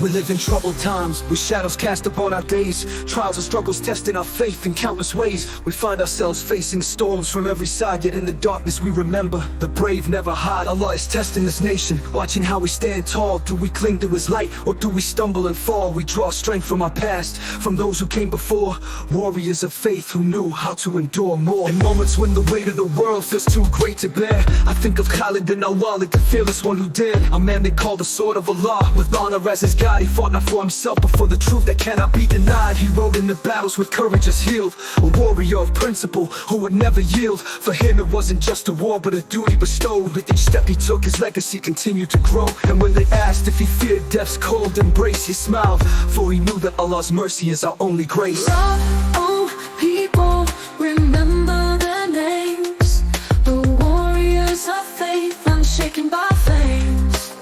We live in troubled times, with shadows cast upon our days, trials and struggles testing our faith in countless ways. We find ourselves facing storms from every side, yet in the darkness we remember the brave never hide. Allah is testing this nation, watching how we stand tall. Do we cling to His light, or do we stumble and fall? We draw strength from our past, from those who came before, warriors of faith who knew how to endure more. In moments when the weight of the world feels too great to bear, I think of Khalid bin al-Walid, the fearless one who dared. A man they call the sword of Allah, with honor as his guide. He fought not for himself, but for the truth that cannot be denied. He rode in the battles with courage as healed, a warrior of principle who would never yield. For him it wasn't just a war, but a duty bestowed. With each step he took, his legacy continued to grow. And when they asked if he feared death's cold embrace, he smiled, for he knew that Allah's mercy is our only grace. Oh, people, remember their names, the warriors of faith, unshaken by flames.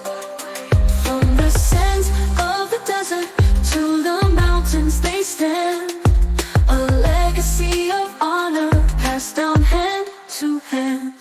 From the sands of the desert to the mountains they stand, a legacy of honor passed down hand to hand.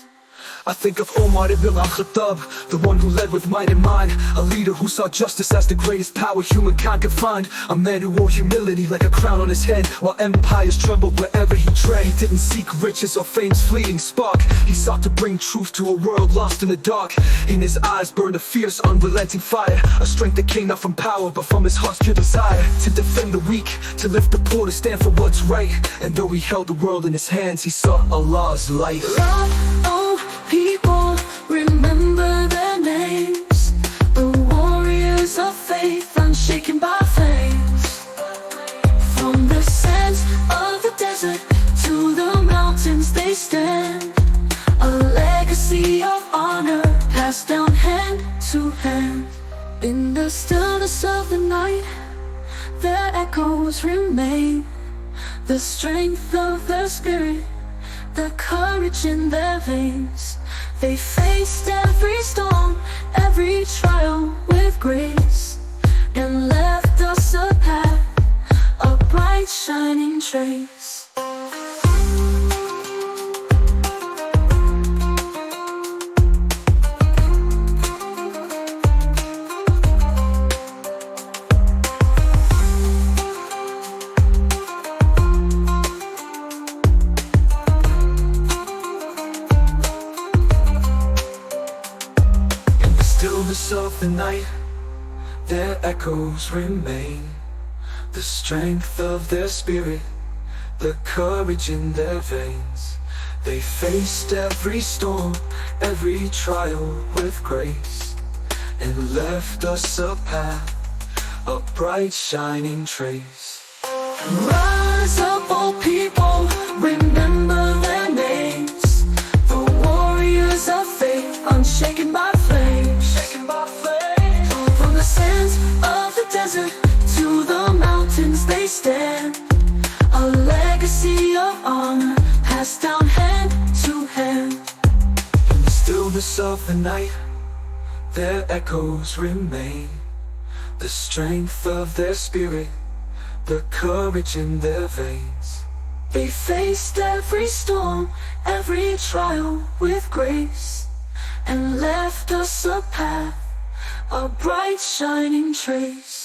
I think of Omar ibn al-Khattab, the one who led with might and mind, a leader who saw justice as the greatest power humankind could find, a man who wore humility like a crown on his head, while empires trembled wherever he tread. He didn't seek riches or fame's fleeting spark, he sought to bring truth to a world lost in the dark. In his eyes burned a fierce, unrelenting fire, a strength that came not from power, but from his heart's pure desire to defend the weak, to lift the poor, to stand for what's right. And though he held the world in his hands, he saw Allah's light. People, remember their names, the warriors of faith, unshaken by flames. From the sands of the desert to the mountains they stand, a legacy of honor passed down hand to hand. In the stillness of the night, their echoes remain, the strength of their spirit, the courage in their veins. They faced every storm, every trial with grace, and left us a path, a bright shining trace. Stillness of the night, their echoes remain, the strength of their spirit, the courage in their veins. They faced every storm, every trial with grace, and left us a path, a bright shining trace. Rise up, all people, remember their names, the warriors of faith, unshaken by flames. From the sands of the desert to the mountains they stand, a legacy of honor passed down hand to hand. In the stillness of the night, their echoes remain, the strength of their spirit, the courage in their veins. They faced every storm, every trial with grace, and left us a path, a bright shining trace.